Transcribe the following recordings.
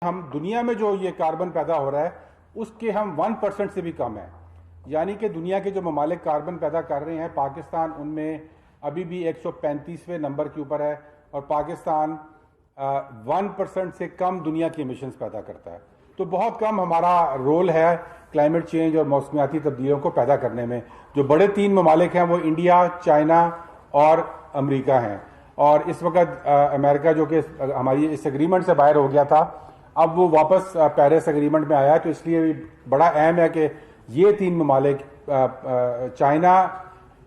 हम दुनिया में जो ये कार्बन पैदा हो रहा है उसके हम 1% से भी कम है। यानी कि दुनिया के जो ममालिक कार्बन पैदा कर रहे हैं, पाकिस्तान उनमें अभी भी 135वें नंबर के ऊपर है और पाकिस्तान 1% से कम दुनिया की एमिशंस पैदा करता है। तो बहुत कम हमारा रोल है क्लाइमेट चेंज और मौसमियाती तब्दीलियों को पैदा करने में। जो बड़े 3 ममालिक हैं वो इंडिया, चाइना और अमेरिका हैं। और इस वक्त अमेरिका जो कि हमारी इस एग्रीमेंट से बाहर हो गया था, अब वो वापस पेरिस एग्रीमेंट में आया है। तो इसलिए बड़ा अहम है कि ये 3 ममालिक चाइना,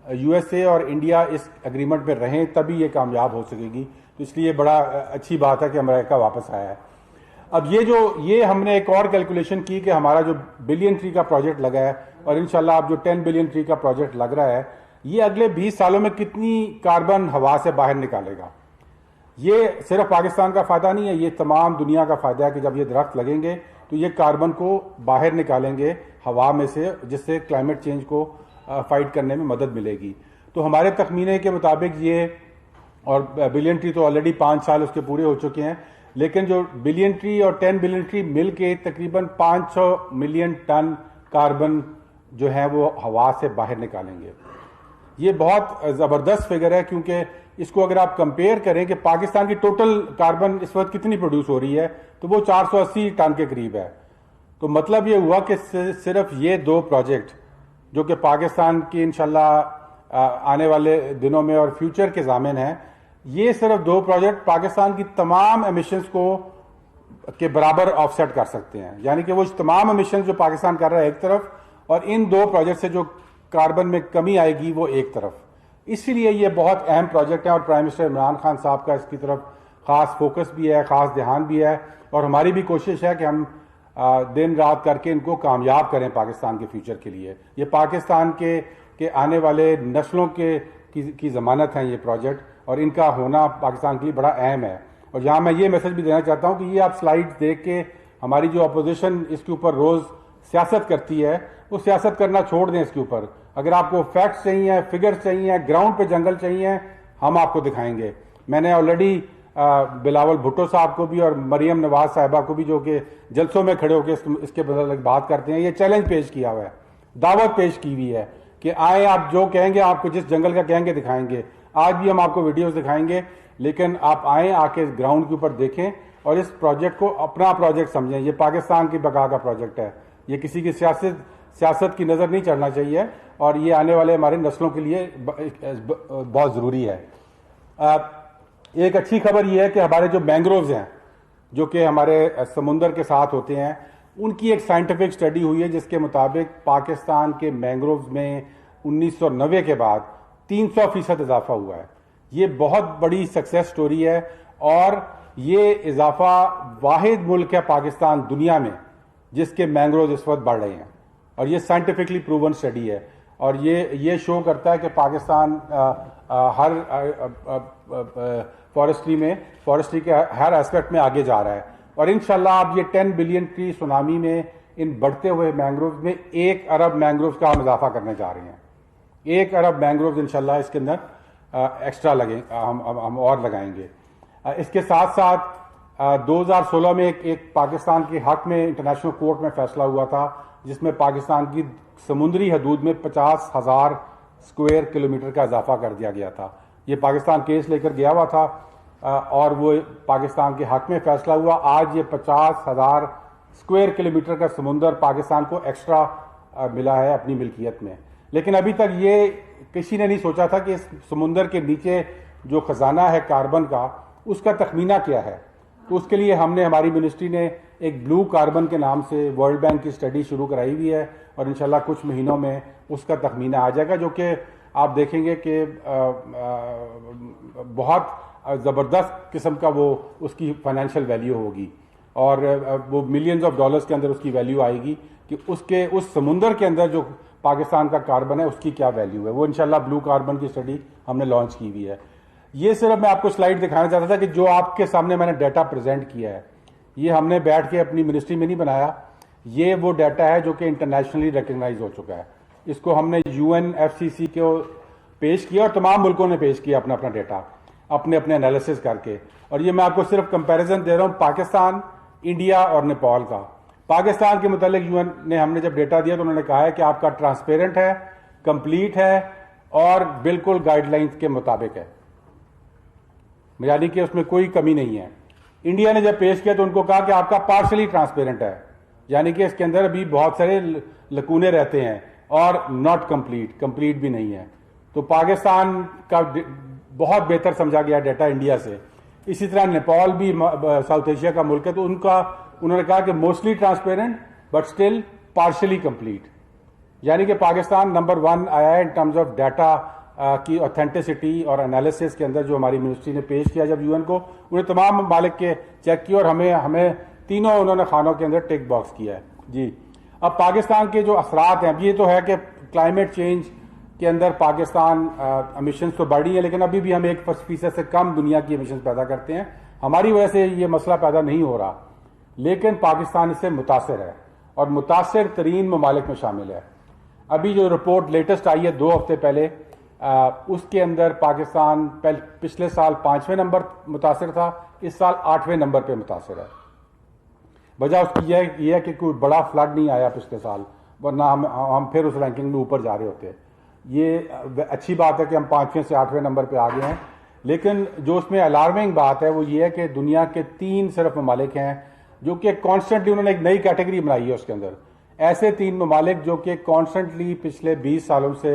यूएसए और इंडिया इस एग्रीमेंट में रहें, तभी ये कामयाब हो सकेगी। तो इसलिए बड़ा अच्छी बात है कि अमेरिका वापस आया है। अब ये हमने एक और कैलकुलेशन की कि हमारा जो बिलियन ट्री का प्रोजेक्ट लगा है और इंशाल्लाह अब जो 10 बिलियन ट्री का प्रोजेक्ट लग रहा है, ये अगले 20 सालों में कितनी कार्बन हवा से बाहर निकालेगा। ये सिर्फ पाकिस्तान का फायदा नहीं है, ये तमाम दुनिया का फायदा है कि जब ये दरख्त लगेंगे तो ये कार्बन को बाहर निकालेंगे हवा में से, जिससे क्लाइमेट चेंज को फाइट करने में मदद मिलेगी। तो हमारे तखमीने के मुताबिक ये, और बिलियन ट्री तो ऑलरेडी 5 साल उसके पूरे हो चुके हैं, लेकिन जो बिलियन ट्री और 10 बिलियन ट्री मिल के तकरीबन 500 मिलियन टन कार्बन जो है वो हवा से बाहर निकालेंगे। ये बहुत ज़बरदस्त फिगर है, क्योंकि इसको अगर आप कंपेयर करें कि पाकिस्तान की टोटल कार्बन इस वक्त कितनी प्रोड्यूस हो रही है, तो वो 480 टन के करीब है। तो मतलब ये हुआ कि सिर्फ ये 2 प्रोजेक्ट जो कि पाकिस्तान की इंशाल्लाह आने वाले दिनों में और फ्यूचर के ज़ामिन हैं, ये सिर्फ 2 प्रोजेक्ट पाकिस्तान की तमाम एमिशंस को के बराबर ऑफसेट कर सकते हैं। यानी कि वो तमाम एमिशंस जो पाकिस्तान कर रहा है एक तरफ, और इन 2 प्रोजेक्ट से जो कार्बन में कमी आएगी वो एक तरफ। इसीलिए ये बहुत अहम प्रोजेक्ट है और प्राइम मिनिस्टर इमरान खान साहब का इसकी तरफ खास फोकस भी है, खास ध्यान भी है, और हमारी भी कोशिश है कि हम दिन रात करके इनको कामयाब करें पाकिस्तान के फ्यूचर के लिए। ये पाकिस्तान के आने वाले नस्लों की ज़मानत है ये प्रोजेक्ट, और इनका होना पाकिस्तान के लिए बड़ा अहम है। और यहाँ मैं ये मैसेज भी देना चाहता हूँ कि ये आप स्लाइड्स देख के हमारी जो अपोजिशन इसके ऊपर रोज़ सियासत करती है, वो सियासत करना छोड़ दें इसके ऊपर। अगर आपको फैक्ट्स चाहिए, फिगर्स चाहिए, ग्राउंड पे जंगल चाहिए, हम आपको दिखाएंगे। मैंने ऑलरेडी बिलावल भुट्टो साहब को भी और मरियम नवाज साहिबा को भी, जो कि जलसों में खड़े होकर इसके बदले बात करते हैं, ये चैलेंज पेश किया हुआ है, दावत पेश की हुई है कि आए, आप जो कहेंगे, आपको जिस जंगल का कहेंगे दिखाएंगे। आज भी हम आपको वीडियोस दिखाएंगे, लेकिन आप आए, आके ग्राउंड के ऊपर देखें और इस प्रोजेक्ट को अपना प्रोजेक्ट समझें। ये पाकिस्तान की बका का प्रोजेक्ट है, ये किसी की सियासत की नज़र नहीं चढ़ना चाहिए, और ये आने वाले हमारे नस्लों के लिए बहुत ज़रूरी है। एक अच्छी खबर ये है कि हमारे जो मैंग्रोव्स हैं, जो कि हमारे समुंदर के साथ होते हैं, उनकी एक साइंटिफिक स्टडी हुई है जिसके मुताबिक पाकिस्तान के मैंग्रोव्स में 1990 के बाद 300% इजाफा हुआ है। ये बहुत बड़ी सक्सेस स्टोरी है, और ये इजाफा वाहिद मुल्क है पाकिस्तान दुनिया में जिसके मैंग्रोव्स इस वक्त बढ़ रहे हैं, और ये साइंटिफिकली प्रूवन स्टडी है। और ये शो करता है कि पाकिस्तान हर फॉरेस्ट्री के हर एस्पेक्ट में आगे जा रहा है। और इंशाल्लाह अब ये 10 बिलियन ट्री सुनामी में इन बढ़ते हुए मैंग्रोव्स में 1 अरब मैंग्रोव्स का हम इजाफा करने जा रहे हैं। 1 अरब मैंग्रोव्स इंशाल्लाह इसके अंदर एक्स्ट्रा हम और लगाएंगे। इसके साथ साथ 2016 में एक पाकिस्तान के हक में इंटरनेशनल कोर्ट में फैसला हुआ था, जिसमें पाकिस्तान की समुद्री हदूद में 50,000 स्क्वायर किलोमीटर का इजाफा कर दिया गया था। ये पाकिस्तान केस लेकर गया हुआ था और वो पाकिस्तान के हक में फैसला हुआ। आज ये 50,000 स्क्वायर किलोमीटर का समुंदर पाकिस्तान को एक्स्ट्रा मिला है अपनी मिल्कियत में। लेकिन अभी तक ये किसी ने नहीं सोचा था कि इस समुंदर के नीचे जो खजाना है कार्बन का, उसका तखमीना क्या है। तो उसके लिए हमारी मिनिस्ट्री ने एक ब्लू कार्बन के नाम से वर्ल्ड बैंक की स्टडी शुरू कराई हुई है, और इंशाल्लाह कुछ महीनों में उसका तखमीना आ जाएगा, जो कि आप देखेंगे कि बहुत ज़बरदस्त किस्म का वो उसकी फाइनेंशियल वैल्यू होगी, और वो मिलियंस ऑफ डॉलर्स के अंदर उसकी वैल्यू आएगी कि उस समुंदर के अंदर जो पाकिस्तान का कार्बन है उसकी क्या वैल्यू है। वो इंशाल्लाह ब्लू कार्बन की स्टडी हमने लॉन्च की हुई है। ये सिर्फ मैं आपको स्लाइड दिखाना चाहता था कि जो आपके सामने मैंने डाटा प्रेजेंट किया है, ये हमने बैठ के अपनी मिनिस्ट्री में नहीं बनाया। ये वो डाटा है जो कि इंटरनेशनली रिकग्नाइज हो चुका है। इसको हमने UNFCCC को पेश किया और तमाम मुल्कों ने पेश किया अपना डाटा, अपने एनालिसिस करके। और ये मैं आपको सिर्फ कंपैरिजन दे रहा हूँ पाकिस्तान इंडिया और नेपाल का। पाकिस्तान के मुतालिक यूएन ने हमने जब डेटा दिया तो उन्होंने कहा है कि आपका ट्रांसपेरेंट है, कंप्लीट है और बिल्कुल गाइडलाइंस के मुताबिक है, यानी कि उसमें कोई कमी नहीं है। इंडिया ने जब पेश किया तो उनको कहा कि आपका पार्शली ट्रांसपेरेंट है, यानी कि इसके अंदर अभी बहुत सारे लकूने रहते हैं और नॉट कंप्लीट भी नहीं है। तो पाकिस्तान का बहुत बेहतर समझा गया डेटा इंडिया से। इसी तरह नेपाल भी साउथ एशिया का मुल्क है, तो उन्होंने कहा कि mostly transparent but still partially complete, यानी कि पाकिस्तान नंबर 1 आया है इन टर्म्स ऑफ डाटा की ऑथेंटिसिटी और एनालिसिस के अंदर। जो हमारी मिनिस्ट्री ने पेश किया जब यूएन को, उन्हें तमाम ममालिक के चेक किया और हमें तीनों उन्होंने खानों के अंदर टिक बॉक्स किया है जी। अब पाकिस्तान के जो असरात हैं, अब ये तो है कि क्लाइमेट चेंज के अंदर पाकिस्तान एमिशंस तो बढ़ी है, लेकिन अभी भी हम 1% से कम दुनिया की एमिशंस पैदा करते हैं। हमारी वजह से ये मसला पैदा नहीं हो रहा, लेकिन पाकिस्तान इससे मुतासिर है और मुतासिर तरीन ममालिक में शामिल है। अभी जो रिपोर्ट लेटेस्ट आई है 2 हफ्ते पहले, उसके अंदर पाकिस्तान पिछले साल 5वें नंबर मुतासिर था, इस साल 8वें नंबर पे मुतासिर है। वजह उसकी यह है कि कोई बड़ा फ्लड नहीं आया पिछले साल, वरना हम फिर उस रैंकिंग में ऊपर जा रहे होते। ये अच्छी बात है कि हम 5वें से 8वें नंबर पे आ गए हैं, लेकिन जो उसमें अलार्मिंग बात है वो ये है कि दुनिया के 3 सिर्फ ममालिक हैं जो कि कॉन्स्टेंटली, उन्होंने एक नई कैटेगरी बनाई है उसके अंदर, ऐसे 3 ममालिक जो कि कॉन्स्टेंटली पिछले 20 सालों से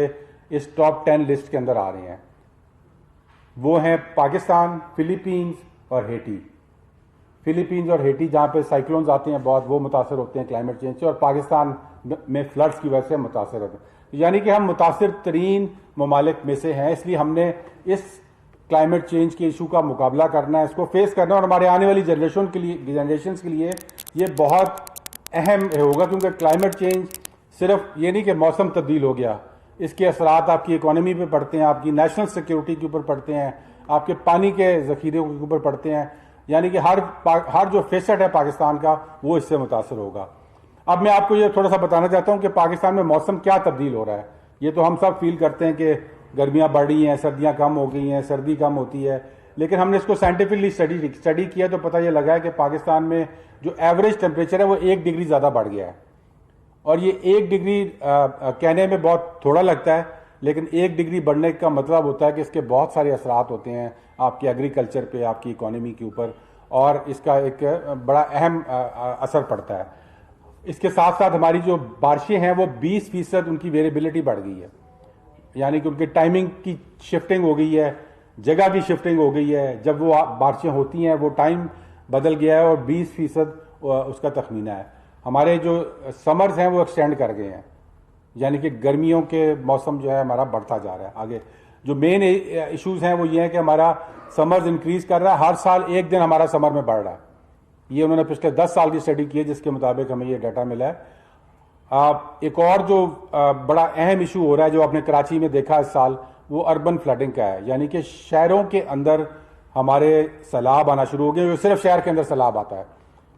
इस टॉप 10 लिस्ट के अंदर आ रहे हैं। वो हैं पाकिस्तान, फिलीपींस और हेटी। फिलीपींस और हेटी जहां पे साइक्लोन्स आते हैं बहुत, वो मुतासर होते हैं क्लाइमेट चेंज से, और पाकिस्तान में फ्लड्स की वजह से मुतासर होते हैं। यानी कि हम मुतासर तरीन ममालिक में से हैं, इसलिए हमने इस क्लाइमेट चेंज के इशू का मुकाबला करना है, इसको फेस करना है, और हमारे आने वाली जनरेशन के लिए ये बहुत अहम होगा, क्योंकि क्लाइमेट चेंज सिर्फ ये नहीं कि मौसम तब्दील हो गया, इसके असरात आपकी इकोनॉमी पे पड़ते हैं, आपकी नेशनल सिक्योरिटी के ऊपर पड़ते हैं, आपके पानी के जखीरे के ऊपर पड़ते हैं, यानी कि हर जो फेसेट है पाकिस्तान का वो इससे मुतासर होगा। अब मैं आपको ये थोड़ा सा बताना चाहता हूँ कि पाकिस्तान में मौसम क्या तब्दील हो रहा है। ये तो हम सब फील करते हैं कि गर्मियाँ बढ़ रही हैं, सर्दियाँ कम हो गई हैं, सर्दी कम होती है, लेकिन हमने इसको साइंटिफिकली स्टडी किया तो पता ये लगा है कि पाकिस्तान में जो एवरेज टेम्परेचर है वो 1 डिग्री ज़्यादा बढ़ गया है। और ये 1 डिग्री कहने में बहुत थोड़ा लगता है, लेकिन 1 डिग्री बढ़ने का मतलब होता है कि इसके बहुत सारे असरात होते हैं आपकी एग्रीकल्चर पे, आपकी इकोनॉमी के ऊपर, और इसका एक बड़ा अहम असर पड़ता है। इसके साथ साथ हमारी जो बारिशें हैं वो 20% उनकी वेरिएबिलिटी बढ़ गई है, यानी कि उनकी टाइमिंग की शिफ्टिंग हो गई है, जगह की शिफ्टिंग हो गई है। जब वो बारिशें होती हैं वो टाइम बदल गया है और 20% उसका तखमीना है। हमारे जो समर्स हैं वो एक्सटेंड कर गए हैं, यानी कि गर्मियों के मौसम जो है हमारा बढ़ता जा रहा है आगे। जो मेन इश्यूज हैं वो ये है कि हमारा समर्स इंक्रीज कर रहा है, हर साल 1 दिन हमारा समर में बढ़ रहा है। ये उन्होंने पिछले 10 साल की स्टडी की है, जिसके मुताबिक हमें ये डाटा मिला है। एक और जो बड़ा अहम इशू हो रहा है जो आपने कराची में देखा इस साल, वो अर्बन फ्लडिंग का है, यानी कि शहरों के अंदर हमारे सैलाब आना शुरू हो गए। सिर्फ शहर के अंदर सैलाब आता है।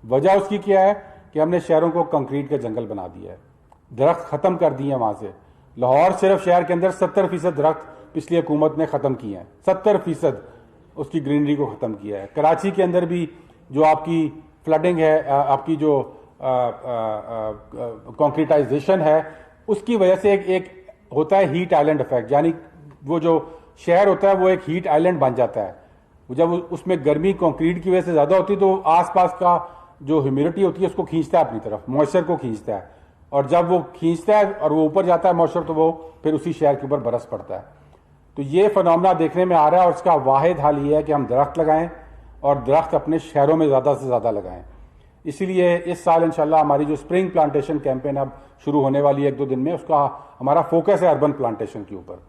वजह उसकी क्या है कि हमने शहरों को कंक्रीट के जंगल बना दिया है, दरख्त खत्म कर दिए हैं वहां से। लाहौर सिर्फ शहर के अंदर 70% दरख्त पिछली हुकूमत ने खत्म किए हैं, 70% उसकी ग्रीनरी को खत्म किया है। कराची के अंदर भी जो आपकी फ्लडिंग है, आपकी जो कंक्रीटाइजेशन है, उसकी वजह से एक होता है हीट आइलैंड इफेक्ट, यानी वो जो शहर होता है वो एक हीट आइलैंड बन जाता है। जब उसमें गर्मी कंक्रीट की वजह से ज्यादा होती है तो आसपास का जो ह्यूमिडिटी होती है उसको खींचता है अपनी तरफ, मॉइस्चर को खींचता है, और जब वो खींचता है और वो ऊपर जाता है मॉइस्चर, तो वो फिर उसी शहर के ऊपर बरस पड़ता है। तो ये फिनोमेना देखने में आ रहा है, और इसका वाहिद हल ये है कि हम दरख्त लगाएं और दरख्त अपने शहरों में ज्यादा से ज्यादा लगाएं। इसीलिए इस साल इंशाल्लाह हमारी जो स्प्रिंग प्लांटेशन कैंपेन अब शुरू होने वाली है 1-2 दिन में, उसका हमारा फोकस है अर्बन प्लांटेशन के ऊपर।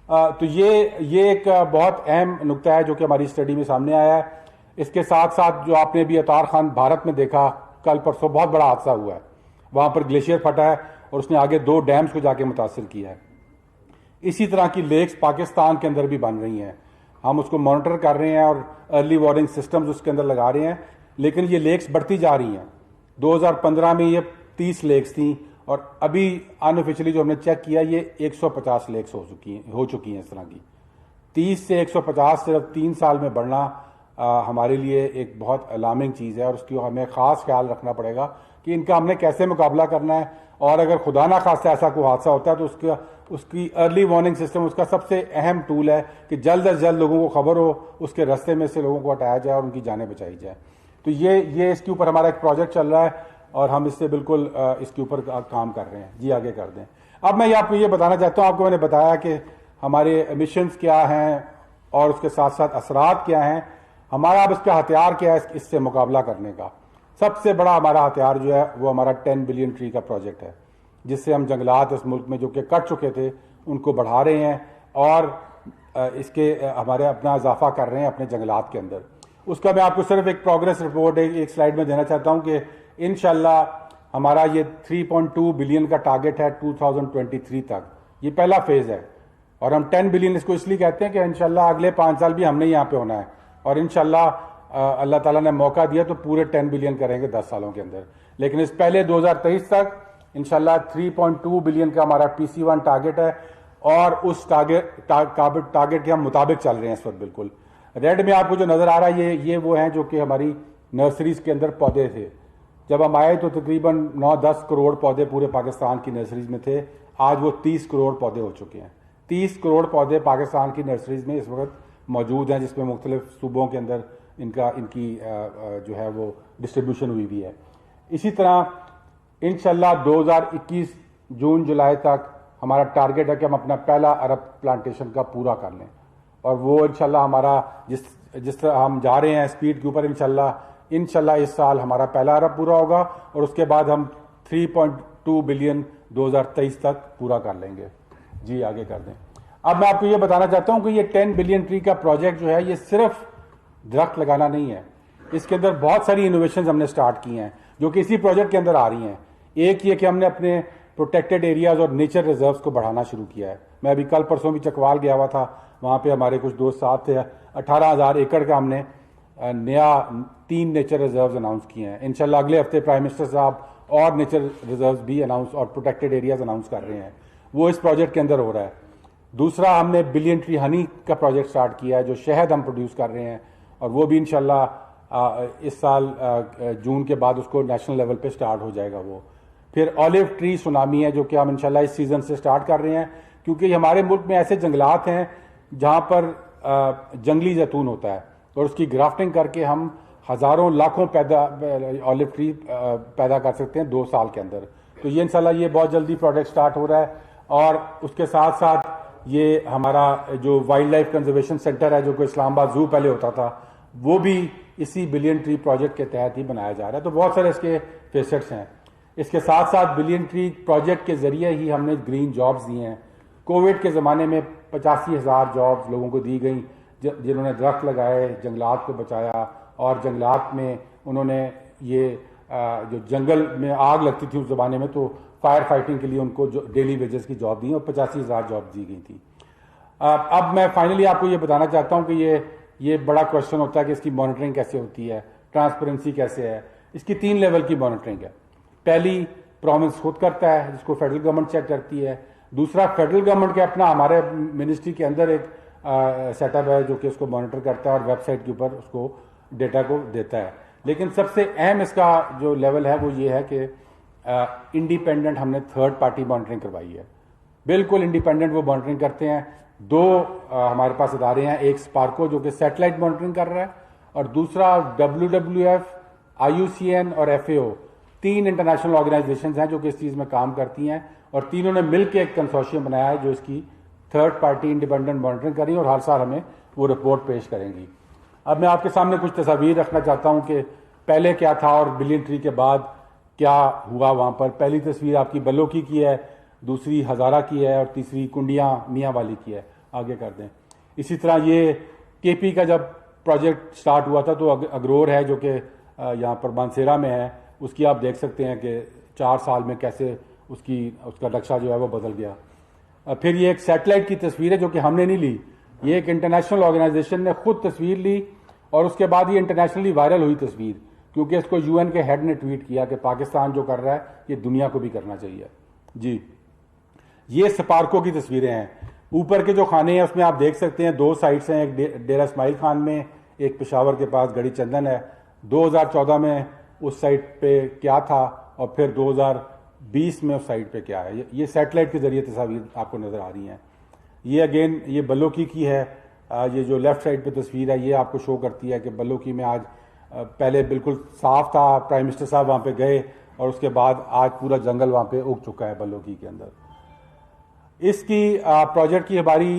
तो ये एक बहुत अहम नुक्ता है जो कि हमारी स्टडी में सामने आया है। इसके साथ साथ जो आपने भी अतार खान भारत में देखा, कल परसों बहुत बड़ा हादसा हुआ है, वहां पर ग्लेशियर फटा है और उसने आगे 2 डैम्स को जाके मुतासिर किया है। इसी तरह की लेक्स पाकिस्तान के अंदर भी बन रही हैं, हम उसको मॉनिटर कर रहे हैं और अर्ली वार्निंग सिस्टम्स उसके अंदर लगा रहे हैं, लेकिन ये लेक्स बढ़ती जा रही हैं। 2015 में ये 30 लेक्स थी और अभी अनऑफिशियली जो हमने चेक किया ये 150 लेक्स हो चुकी हैं इस तरह की। 30 से 150 सिर्फ 3 साल में बढ़ना हमारे लिए एक बहुत अलार्मिंग चीज़ है और उसकी हमें ख़ास ख्याल रखना पड़ेगा कि इनका हमने कैसे मुकाबला करना है। और अगर खुदा ना खास्ता ऐसा कोई हादसा होता है तो उसकी अर्ली वार्निंग सिस्टम उसका सबसे अहम टूल है कि जल्द अज जल्द लोगों को खबर हो, उसके रास्ते में से लोगों को हटाया जाए और उनकी जानें बचाई जाए। तो ये इसके ऊपर हमारा एक प्रोजेक्ट चल रहा है और हम इससे बिल्कुल इसके ऊपर काम कर रहे हैं। जी आगे कर दें। अब मैं आपको ये बताना चाहता हूँ, आपको मैंने बताया कि हमारे एमिशंस क्या हैं और उसके साथ साथ असरात क्या हैं। हमारा अब इसका हथियार क्या है इससे मुकाबला करने का। सबसे बड़ा हमारा हथियार जो है वो हमारा 10 बिलियन ट्री का प्रोजेक्ट है, जिससे हम जंगलात इस मुल्क में जो कि कट चुके थे उनको बढ़ा रहे हैं और इसके हमारे अपना इजाफा कर रहे हैं अपने जंगलात के अंदर। उसका मैं आपको सिर्फ एक प्रोग्रेस रिपोर्ट एक स्लाइड में देना चाहता हूं कि इंशाल्लाह हमारा ये 3.2 बिलियन का टारगेट है 2023 तक। ये पहला फेज है और हम 10 बिलियन इसको इसलिए कहते हैं कि इंशाल्लाह अगले 5 साल भी हमने यहाँ पे होना है और इंशाल्लाह अल्लाह ताला ने मौका दिया तो पूरे 10 बिलियन करेंगे 10 सालों के अंदर। लेकिन इस पहले 2023 तक इंशाल्लाह 3.2 बिलियन का हमारा PC1 टारगेट है और उस टारगेट के हम मुताबिक चल रहे हैं इस वक्त। बिल्कुल रेड में आपको जो नजर आ रहा है ये वो हैं जो कि हमारी नर्सरीज के अंदर पौधे थे। जब हम आए तो तकरीबन 9-10 करोड़ पौधे पूरे पाकिस्तान की नर्सरीज में थे। आज वो 30 करोड़ पौधे हो चुके हैं। 30 करोड़ पौधे पाकिस्तान की नर्सरीज में इस वक्त मौजूद हैं, जिसमें मुख्तलिफ सूबों के अंदर इनकी जो है वो डिस्ट्रीब्यूशन हुई भी है। इसी तरह इंशाल्लाह 2021 जून जुलाई तक हमारा टारगेट है कि हम अपना पहला अरब प्लांटेशन का पूरा कर लें और वो इंशाल्लाह हमारा जिस तरह हम जा रहे हैं स्पीड के ऊपर इंशाल्लाह इस साल हमारा पहला अरब पूरा होगा और उसके बाद हम 3.2 बिलियन 2023 तक पूरा कर लेंगे। जी आगे कर दें। अब मैं आपको ये बताना चाहता हूं कि ये 10 बिलियन ट्री का प्रोजेक्ट जो है ये सिर्फ दरख्त लगाना नहीं है। इसके अंदर बहुत सारी इनोवेशंस हमने स्टार्ट की हैं जो कि इसी प्रोजेक्ट के अंदर आ रही हैं। एक ये कि हमने अपने प्रोटेक्टेड एरियाज और नेचर रिजर्व्स को बढ़ाना शुरू किया है। मैं अभी कल परसों भी चकवाल गया हुआ था, वहाँ पे हमारे कुछ दोस्त साथ थे। 18,000 एकड़ का हमने नया 3 नेचर रिजर्व्स अनाउंस किए हैं। इंशाल्लाह अगले हफ्ते प्राइम मिनिस्टर साहब और नेचर रिजर्व्स भी अनाउंस और प्रोटेक्टेड एरियाज अनाउंस कर रहे हैं। वो इस प्रोजेक्ट के अंदर हो रहा है। दूसरा हमने बिलियन ट्री हनी का प्रोजेक्ट स्टार्ट किया है जो शहद हम प्रोड्यूस कर रहे हैं और वो भी इंशाल्लाह इस साल जून के बाद उसको नेशनल लेवल पे स्टार्ट हो जाएगा वो। फिर ऑलिव ट्री सुनामी है जो कि हम इंशाल्लाह इस सीजन से स्टार्ट कर रहे हैं, क्योंकि हमारे मुल्क में ऐसे जंगलात हैं जहां पर जंगली जैतून होता है और उसकी ग्राफ्टिंग करके हम हजारों लाखों ऑलिव ट्री पैदा कर सकते हैं 2 साल के अंदर। तो ये इंशाल्लाह ये बहुत जल्दी प्रोजेक्ट स्टार्ट हो रहा है। और उसके साथ साथ ये हमारा जो वाइल्ड लाइफ कंजर्वेशन सेंटर है जो कि इस्लामाबाद जू पहले होता था वो भी इसी बिलियन ट्री प्रोजेक्ट के तहत ही बनाया जा रहा है। तो बहुत सारे इसके फेसेट्स हैं। इसके साथ साथ बिलियन ट्री प्रोजेक्ट के जरिए ही हमने ग्रीन जॉब्स दिए हैं। कोविड के ज़माने में 85,000 जॉब्स लोगों को दी गई जिन्होंने दरख्त लगाए, जंगलात को बचाया और जंगलात में उन्होंने ये जो जंगल में आग लगती थी उस ज़माने में तो फायर फाइटिंग के लिए उनको जो डेली वेजेस की जॉब दी और 85,000 जॉब दी गई थी। अब मैं फाइनली आपको ये बताना चाहता हूँ कि ये बड़ा क्वेश्चन होता है कि इसकी मॉनिटरिंग कैसे होती है, ट्रांसपेरेंसी कैसे है। इसकी 3 लेवल की मॉनिटरिंग है। पहली प्रोविंस खुद करता है जिसको फेडरल गवर्नमेंट चेक करती है। दूसरा फेडरल गवर्नमेंट के अपना हमारे मिनिस्ट्री के अंदर एक सेटअप है जो कि उसको मॉनिटर करता है और वेबसाइट के ऊपर उसको डेटा को देता है। लेकिन सबसे अहम इसका जो लेवल है वो ये है कि इंडिपेंडेंट हमने थर्ड पार्टी मॉनिटरिंग करवाई है। बिल्कुल इंडिपेंडेंट वो मॉनिटरिंग करते हैं। 2 हमारे पास इदारे हैं, एक स्पार्को जो कि सैटेलाइट मॉनिटरिंग कर रहा है और दूसरा WWF, IUCN और FAO। 3 इंटरनेशनल ऑर्गेनाइजेशंस हैं जो कि इस चीज़ में काम करती हैं और तीनों ने मिलकर एक कंसोर्शियम बनाया है जो इसकी थर्ड पार्टी इंडिपेंडेंट मॉनिटरिंग करेंगी और हर साल हमें वो रिपोर्ट पेश करेंगी। अब मैं आपके सामने कुछ तस्वीर रखना चाहता हूं कि पहले क्या था और बिलियन ट्री के बाद क्या हुआ वहां पर। पहली तस्वीर आपकी बलोकी की है, दूसरी हजारा की है और तीसरी कुंडिया मियाँ वाली की है। आगे कर दें। इसी तरह ये KP का जब प्रोजेक्ट स्टार्ट हुआ था तो अगरोर है जो कि यहाँ पर बांसेरा में है, उसकी आप देख सकते हैं कि 4 साल में कैसे उसका नक्शा जो है वो बदल गया। फिर ये एक सैटेलाइट की तस्वीर है जो कि हमने नहीं ली, ये एक इंटरनेशनल ऑर्गेनाइजेशन ने खुद तस्वीर ली और उसके बाद ये इंटरनेशनली वायरल हुई तस्वीर, क्योंकि इसको UN के हेड ने ट्वीट किया कि पाकिस्तान जो कर रहा है ये दुनिया को भी करना चाहिए। जी ये स्पार्को की तस्वीरें हैं। ऊपर के जो खाने हैं उसमें आप देख सकते हैं 2 साइट्स हैं, एक डेरा इस्माइल खान में, एक पेशावर के पास गढ़ी चंदन है। 2014 में उस साइट पे क्या था और फिर 2020 में उस साइट पे क्या है, ये सैटेलाइट के जरिए तस्वीर आपको नज़र आ रही हैं। ये अगेन ये बल्लोकी की है। ये जो लेफ्ट साइड पे तस्वीर है ये आपको शो करती है कि बल्लोकी में आज पहले बिल्कुल साफ था, प्राइम मिनिस्टर साहब वहाँ पे गए और उसके बाद आज पूरा जंगल वहाँ पे उग चुका है बल्लोकी के अंदर। इसकी प्रोजेक्ट की हमारी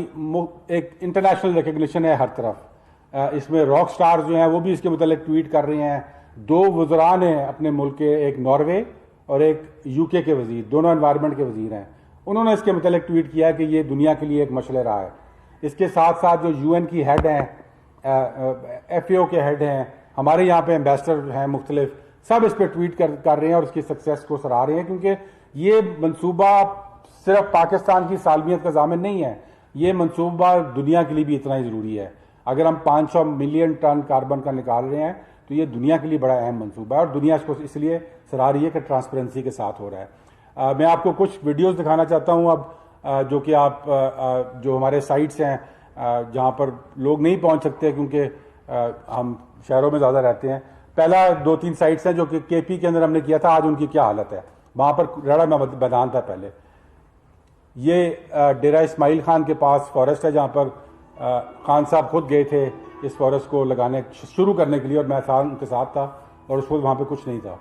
एक इंटरनेशनल रिकग्निशन है हर तरफ। इसमें रॉक स्टार्स जो हैं वो भी इसके मतलब ट्वीट कर रहे हैं। 2 वज़रान हैं अपने मुल्क के, एक नॉर्वे और एक यूके के वजीर, दोनों एनवायरनमेंट के वजीर हैं। उन्होंने इसके मतलब ट्वीट किया कि ये दुनिया के लिए एक मशअल राह है। इसके साथ साथ जो यूएन की हेड हैं, एफएओ के हेड हैं, हमारे यहाँ पे एम्बेसडर हैं मुख्तलिफ, सब इस पर ट्वीट कर रहे हैं और उसकी सक्सेस को सराह रहे हैं, क्योंकि ये मनसूबा सिर्फ पाकिस्तान की सालमियत का ज़ामिन नहीं है, ये मनसूबा दुनिया के लिए भी इतना ही ज़रूरी है। अगर हम 500 मिलियन टन कार्बन का निकाल रहे हैं तो ये दुनिया के लिए बड़ा अहम मनसूबा है और दुनिया इसको इसलिए सराह रही है कि ट्रांसपेरेंसी के साथ हो रहा है। मैं आपको कुछ वीडियोस दिखाना चाहता हूं अब, जो कि आप जो हमारे साइट्स हैं जहां पर लोग नहीं पहुंच सकते क्योंकि हम शहरों में ज़्यादा रहते हैं। पहला 2-3 साइट्स हैं जो कि केपी के अंदर हमने किया था, आज उनकी क्या हालत है। वहां पर रड़ा मैदान था पहले। ये डेरा इस्माइल खान के पास फॉरेस्ट है जहां पर खान साहब खुद गए थे इस फॉरेस्ट को लगाने शुरू करने के लिए और मैं उनके साथ था और उस वक्त वहां पे कुछ नहीं था।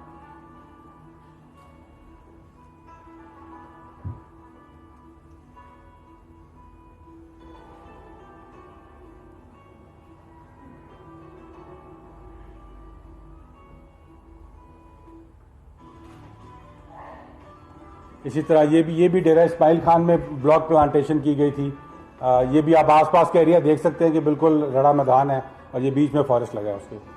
इसी तरह ये भी डेरा इस्माइल खान में ब्लॉक प्लांटेशन की गई थी। ये भी आप आसपास का एरिया देख सकते हैं कि बिल्कुल रड़ा मैदान है और ये बीच में फॉरेस्ट लगा है उसके।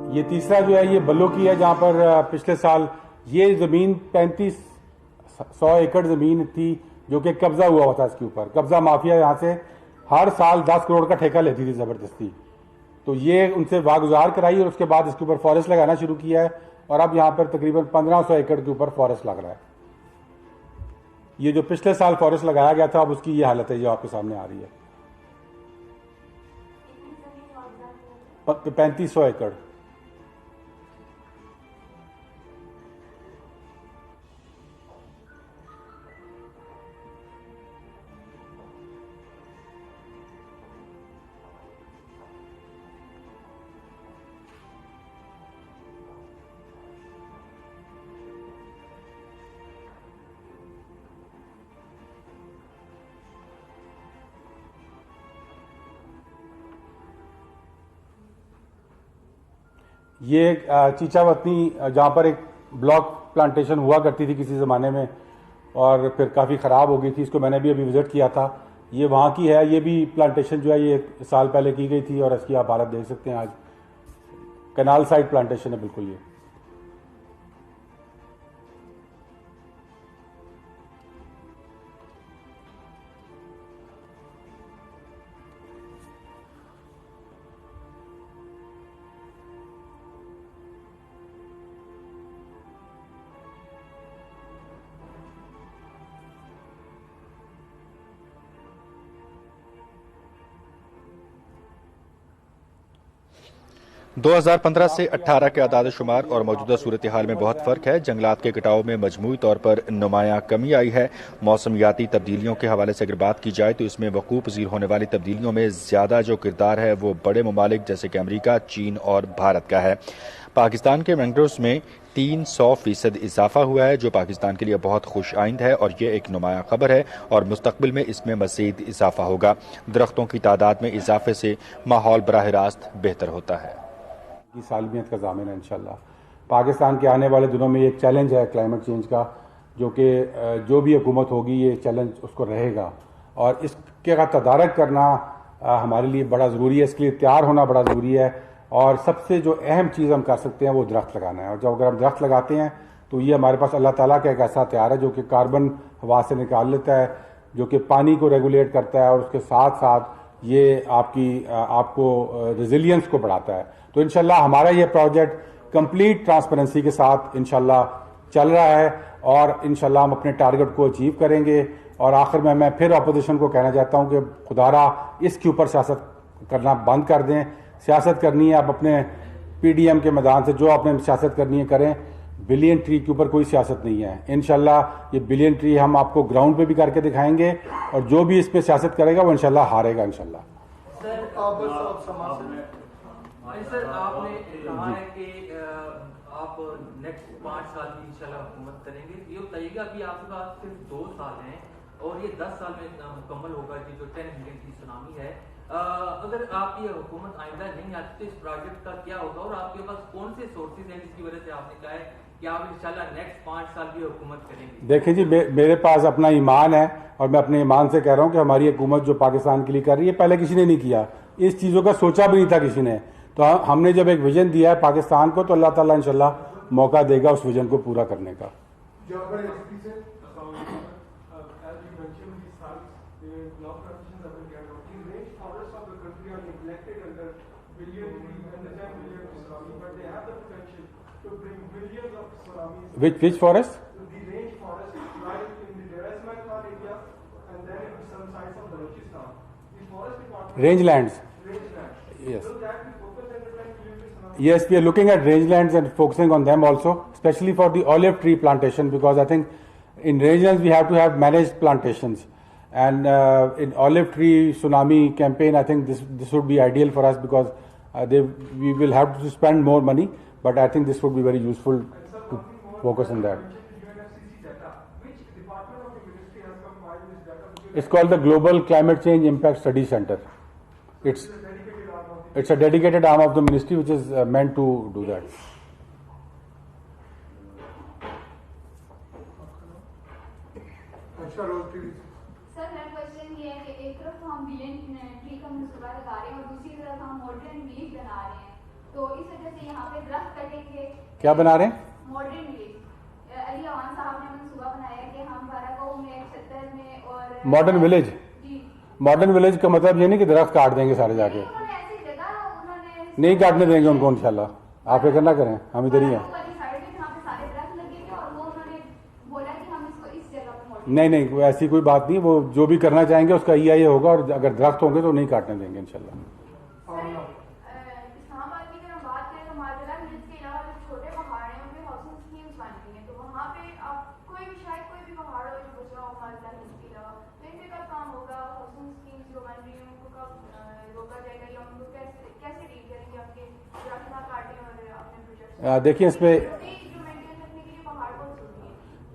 ये तीसरा जो है ये बल्लोकी है जहां पर पिछले साल ये जमीन 3500 एकड़ जमीन थी जो कि कब्जा हुआ था इसके ऊपर। कब्जा माफिया यहां से हर साल 10 करोड़ का ठेका लेती थी जबरदस्ती, तो ये उनसे वागुजार कराई और उसके बाद इसके ऊपर फॉरेस्ट लगाना शुरू किया है और अब यहां पर तकरीबन 1500 एकड़ के ऊपर फॉरेस्ट लग रहा है। ये जो पिछले साल फॉरेस्ट लगाया गया था अब उसकी ये हालत है जो आपके सामने आ रही है। 3500 एकड़। ये चीचावतनी जहाँ पर एक ब्लॉक प्लांटेशन हुआ करती थी किसी ज़माने में और फिर काफ़ी ख़राब हो गई थी, इसको मैंने भी अभी विज़िट किया था। ये वहाँ की है, ये भी प्लांटेशन जो है ये साल पहले की गई थी और इसकी आप हालत देख सकते हैं। आज कैनाल साइड प्लांटेशन है बिल्कुल ये। दो 2015 से 18 के आदाद-ओ-शुमार और मौजूदा सूरत हाल में बहुत फ़र्क है। जंगलात के कटाव में मजमूई तौर पर नुमायां कमी आई है। मौसमियाती तब्दीलियों के हवाले से अगर बात की जाए तो इसमें वकूअ पज़ीर होने वाली तब्दीलियों में ज़्यादा जो किरदार है वो बड़े ममालिक जैसे कि अमरीका, चीन और भारत का है। पाकिस्तान के मैंग्रोव्स में 300% इजाफा हुआ है जो पाकिस्तान के लिए बहुत खुश आइंद है और ये एक नुमाया खबर है और मुस्तकबिल में इसमें मज़ीद इजाफा होगा। दरख्तों की तादाद में इजाफे से माहौल बराह रास्त बेहतर होता है। की सालमियत का ज़ामिन है इंशाल्लाह। पाकिस्तान के आने वाले दिनों में एक चैलेंज है क्लाइमेट चेंज का, जो कि जो भी हुकूमत होगी ये चैलेंज उसको रहेगा और इसके का तदारक करना हमारे लिए बड़ा ज़रूरी है। इसके लिए तैयार होना बड़ा ज़रूरी है और सबसे जो अहम चीज़ हम कर सकते हैं वो दरख्त लगाना है। और जब अगर हम दरख्त लगाते हैं तो ये हमारे पास अल्लाह ताला का एक ऐसा हथियार है जो कि कार्बन हवा से निकाल लेता है, जो कि पानी को रेगुलेट करता है और उसके साथ साथ ये आपको रेजिलियंस को बढ़ाता है। तो इंशाल्लाह हमारा ये प्रोजेक्ट कंप्लीट ट्रांसपेरेंसी के साथ इंशाल्लाह चल रहा है और इंशाल्लाह हम अपने टारगेट को अचीव करेंगे। और आखिर में मैं फिर अपोजिशन को कहना चाहता हूं कि खुदारा इसके ऊपर सियासत करना बंद कर दें। सियासत करनी है आप अपने पीडीएम के मैदान से, जो आपने सियासत करनी है करें। बिलियन ट्री के ऊपर कोई सियासत नहीं है। इंशाल्लाह ये बिलियन ट्री हम आपको ग्राउंड पे भी करके दिखाएंगे और जो भी इस पे सियासत करेगा वो इंशाल्लाह हारेगा इंशाल्लाह। सर आपने कहा है कि आप नेक्स्ट 5 साल की इंशाल्लाह हुकूमत करेंगे। ये बताइएगा अभी आपके पास सिर्फ 2 साल हैं और ये 10 साल में मुकम्मल होगा कि जो 10 मिलियन की सुनामी है। अगर आपकी हुकूमत आइंदा नहीं आती तो इस प्रोजेक्ट का क्या होगा और आपके पास कौन से सोर्सेज हैं जिसकी वजह से आपने कहा है कि आप इंशाल्लाह नेक्स्ट 5 साल भी हुकूमत करेंगे? देखिए जी, मेरे पास अपना ईमान है और मैं अपने ईमान से कह रहा हूं कि हमारी हुकूमत जो पाकिस्तान के लिए कर रही है पहले किसी ने नहीं किया। इस चीज़ों का सोचा भी नहीं था किसी ने। तो हमने जब एक विजन दिया है पाकिस्तान को तो अल्लाह ताला इंशाल्लाह मौका देगा उस विजन को पूरा करने का। Which forest? The range forest right in the Deresman area and then in some sides of Balochistan. The forest department. Rangelands. Yes. Will that be focused at the time? Yes, we are looking at rangelands and focusing on them also, especially for the olive tree plantation, because I think in rangelands we have to have managed plantations, and in olive tree tsunami campaign, I think this would be ideal for us because we will have to spend more money, but I think this would be very useful to focus on that. Which department of the ministry has compiled this data? It's called the Global Climate Change Impact Study Center. It's a dedicated arm of the ministry which is meant to do that. Sir, मेरा question ये है कि एक तरफ तो हम billion tree का मुसूबा लगा रहे हैं और दूसरी तरफ हम मॉडर्न विलेज बना रहे हैं, तो इस वजह से यहाँ पे दरख्त कटेंगे। क्या बना रहे हैं? Modern village. अली अवान साहब ने मुसूबा बनाया कि हम बारागांव में, छत्तर में और मॉडर्न विलेज। जी, मॉडर्न विलेज का मतलब ये नहीं कि दरख्त काट देंगे सारे जाके, उन्होंने ऐसी जगह उन्होंने नहीं काटने देंगे उनको इंशाल्लाह। आप फिक्र ना करें, हम इधर ही हैं। नहीं, ऐसी कोई बात नहीं। वो जो भी करना चाहेंगे उसका EIA होगा और अगर दरख्त होंगे तो नहीं काटने देंगे इंशाल्लाह। इस्लामाबाद की अगर बात करें तो मालदरा हिल्स के अलावा जो छोटे पहाड़ हैं उनपे हाउसिंग स्कीम्स बन रही हैं, तो वहाँ पे आप कोई भी पहाड़ हो जो बचा हो मालदरा हिल्स के अलावा, तो इन पे कब काम होगा? हाउसिंग स्कीम्स जो बन रही हैं उनको कब रोका जाएगा या उनको कैसे डील करेंगे आपके दरख्त ना काटें और अपने प्रोजेक्ट? देखिए इसमें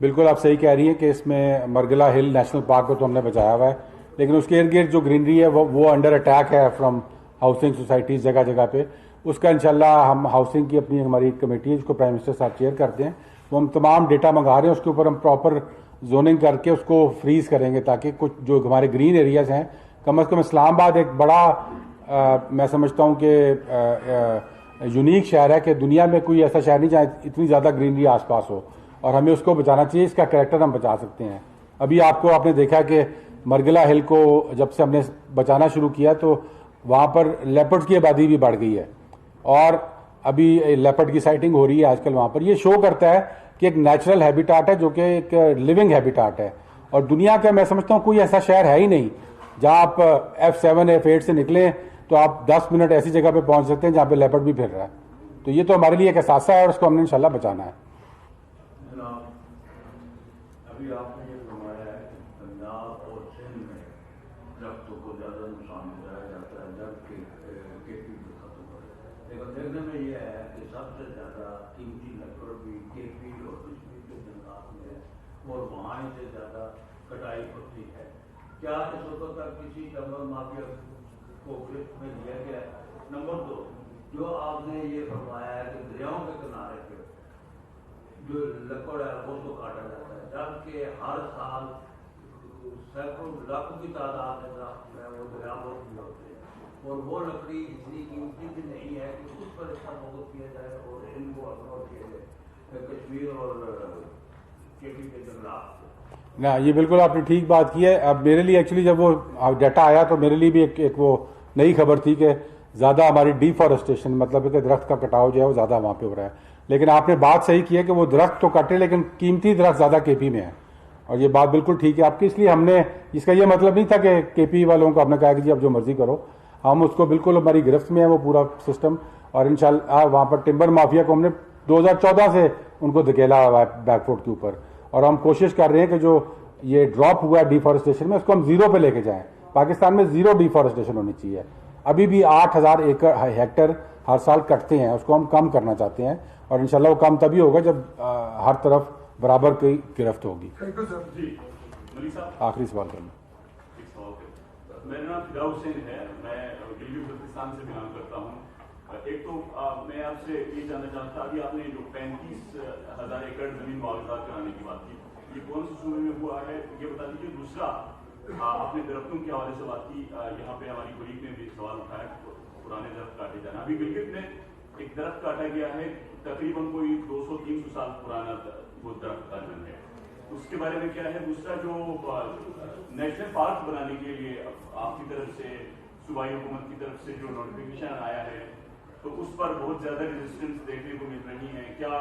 बिल्कुल आप सही कह रही हैं कि इसमें मरगला हिल नेशनल पार्क को तो हमने बचाया हुआ है, लेकिन उसके इर्द गिर्द जो ग्रीनरी है वो अंडर अटैक है फ्रॉम हाउसिंग सोसाइटीज़ जगह जगह पे। उसका इंशाल्लाह हम हाउसिंग की अपनी हमारी कमेटी है जिसको प्राइम मिनिस्टर साहब चेयर करते हैं, वो हम तमाम डेटा मंगा रहे हैं। उसके ऊपर हम प्रॉपर जोनिंग करके उसको फ्रीज करेंगे ताकि कुछ जो हमारे ग्रीन एरियाज़ हैं, कम अज़ कम इस्लामाबाद एक बड़ा मैं समझता हूँ कि यूनिक शहर है कि दुनिया में कोई ऐसा शहर नहीं जहाँ इतनी ज़्यादा ग्रीनरी आसपास हो, और हमें उसको बचाना चाहिए। इसका कैरेक्टर हम बचा सकते हैं। अभी आपने देखा कि मरगला हिल को जब से हमने बचाना शुरू किया तो वहाँ पर लेपर्ड की आबादी भी बढ़ गई है और अभी लेपर्ड की साइटिंग हो रही है आजकल वहाँ पर। ये शो करता है कि एक नेचुरल हैबिटाट है जो कि एक लिविंग हैबिटाट है, और दुनिया का मैं समझता हूँ कोई ऐसा शहर है ही नहीं जहाँ आप F7 F8 से निकलें तो आप 10 मिनट ऐसी जगह पे पहुँच सकते हैं जहाँ पे लेपर्ड भी फिर रहा है। तो ये तो हमारे लिए एक एहसासा है और उसको हमने इंशाल्लाह बचाना है। अभी आपने ये फरमाया है कि पंजाब और सिंध में दरख्तों को ज़्यादा नुकसान पहुँचाया जाता है जबकि केपी में खत्म हो जाता है, लेकिन देखने में ये है कि सबसे ज़्यादा कीमती लकड़ भी केपी और कश्मीर के जंगलात में है और वहाँ से ज़्यादा कटाई होती है। क्या इस वक्त तक किसी जंगल माफिया को गिरफ्त में लिया गया है? नंबर 2, जो आपने ये फरमाया है कि दरियाओं के किनारे पे जो लकड़ है उसको काटा जाता है जबकि हर साल सैकड़ों लाखों की तादाद में दरख्त है वो दरियाओं में होते हैं और वो लकड़ी इतनी कीमती भी नहीं है कि उस पर इसका फोकस किया जाए और इनको अग्नोर किया जाए। कश्मीर और केपी के जंगलात। ना ये बिल्कुल आपने ठीक बात की है। अब मेरे लिए एक्चुअली जब वो डाटा आया तो मेरे लिए भी एक वो नई खबर थी कि ज़्यादा हमारी डिफॉरेस्टेशन, मतलब कि दरख्त का कटाव जो है वो ज़्यादा वहाँ पे हो रहा है। लेकिन आपने बात सही की है कि वो दरख्त तो कटे लेकिन कीमती दरख्त ज़्यादा केपी में है, और ये बात बिल्कुल ठीक है आपकी। इसलिए हमने, इसका ये मतलब नहीं था कि केपी वालों को हमने कहा कि जी आप जो मर्जी करो, हम उसको बिल्कुल हमारी गिरफ्त में है वो पूरा सिस्टम। और इंशाल्लाह वहाँ पर टिम्बर माफिया को हमने 2014 से उनको धकेला हुआ है बैकफुट के ऊपर, और हम कोशिश कर रहे हैं कि जो ये ड्रॉप हुआ है डिफॉरेस्टेशन में उसको हम जीरो पे लेके जाएं। पाकिस्तान में जीरो डिफॉरेस्टेशन होनी चाहिए। अभी भी 8000 एकड़ हेक्टर हर साल कटते हैं, उसको हम कम करना चाहते हैं, और इंशाल्लाह वो कम तभी होगा जब हर तरफ बराबर की गिरफ्त होगी। आखिरी सवाल करना। मेरा नाम फिदा हुसैन है, मैं गिलगित बल्तिस्तान से बिलोंग करता हूँ। एक तो मैं आपसे ये जानना चाहता था, अभी आपने जो 35,000 एकड़ जमीन मुआवजा कराने की बात की, ये कौन से सूबे में हुआ है ये बता दीजिए। दूसरा, आपने दरख्तों के हवाले से बात की, यहाँ पे हमारी कोलीग ने भी सवाल उठाया पुराने दरख्त काटे जाना। अभी गिलगित में एक दरख्त काटा गया है, तकरीबन कोई 200-300 साल पुराना वो दरख्त का जंग है, उसके बारे में क्या है। दूसरा, जो नेशनल पार्क बनाने के लिए आपकी तरफ से, सूबाई हुकूमत की तरफ से जो नोटिफिकेशन आया है, तो उस पर बहुत ज्यादा रेजिस्टेंस देखने को मिल रही है। क्या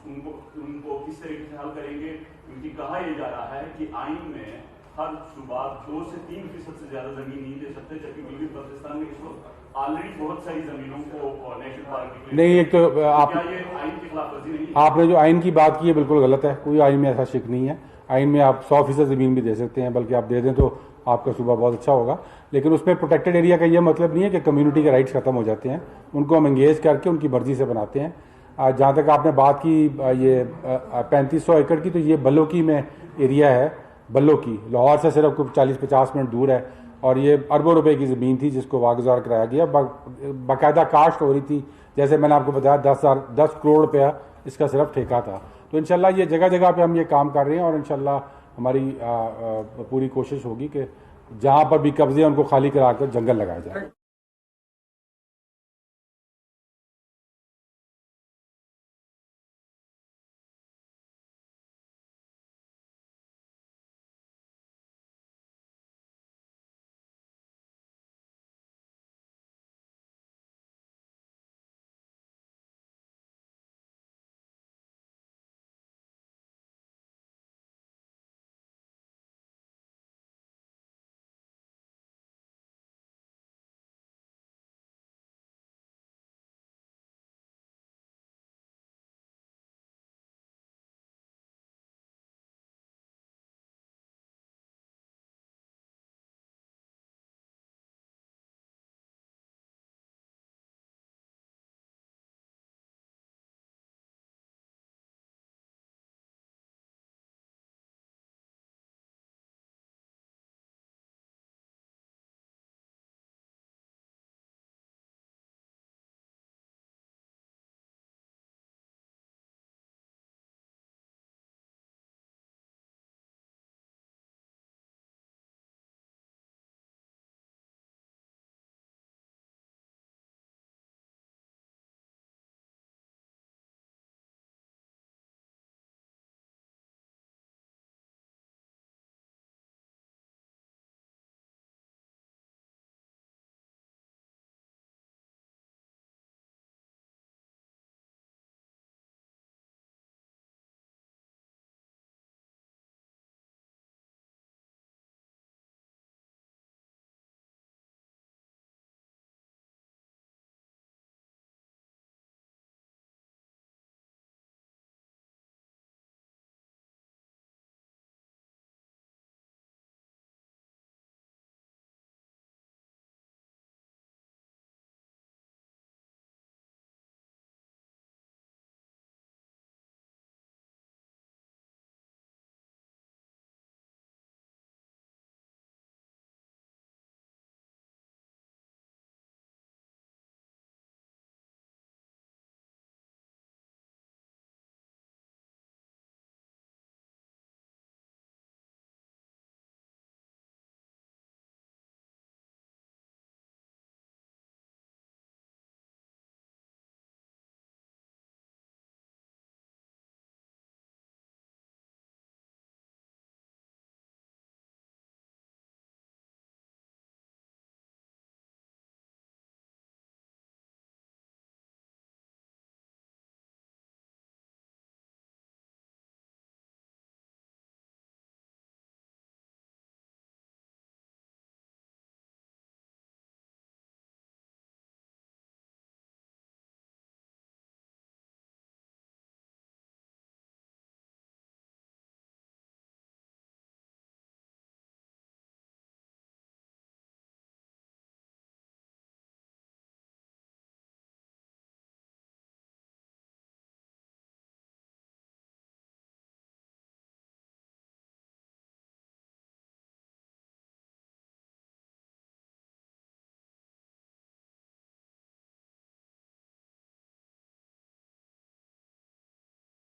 उनको किस तरीके से हल करेंगे, क्योंकि कहा यह जा रहा है कि आइन में हर सूबा 2 से 3% से ज्यादा जमीन नहीं दे सकते, जबकि गिलगित बल्तिस्तान में इस वक्त ऑलरेडी बहुत सारी जमीनों को नेशनल पार्क नहीं, एक तो आप, क्या ये आइन की खिलाफवर्जी नहीं है? आपने जो आइन की बात की है बिल्कुल गलत है। कोई आइन में ऐसा शिक नहीं है। आइन में आप 100% जमीन भी दे सकते हैं, बल्कि आप दे दें तो आपका सूबा बहुत अच्छा होगा। लेकिन उसमें प्रोटेक्टेड एरिया का ये मतलब नहीं है कि कम्युनिटी के राइट्स खत्म हो जाते हैं। उनको हम एंगेज करके उनकी मर्जी से बनाते हैं। जहाँ तक आपने बात की ये 3500 एकड़ की, तो ये बल्लोकी में एरिया है। बल्लोकी लाहौर से सिर्फ कुछ 40-50 मिनट दूर है, और ये अरबों रुपए की ज़मीन थी जिसको वागुज़ार कराया गया। बाकायदा काश्त हो रही थी, जैसे मैंने आपको बताया 10 करोड़ रुपया इसका सिर्फ ठेका था। तो इंशाल्लाह ये जगह जगह पे हम ये काम कर रहे हैं, और इंशाल्लाह हमारी पूरी कोशिश होगी कि जहाँ पर भी कब्जे हैं उनको खाली कराकर जंगल लगाया जाए।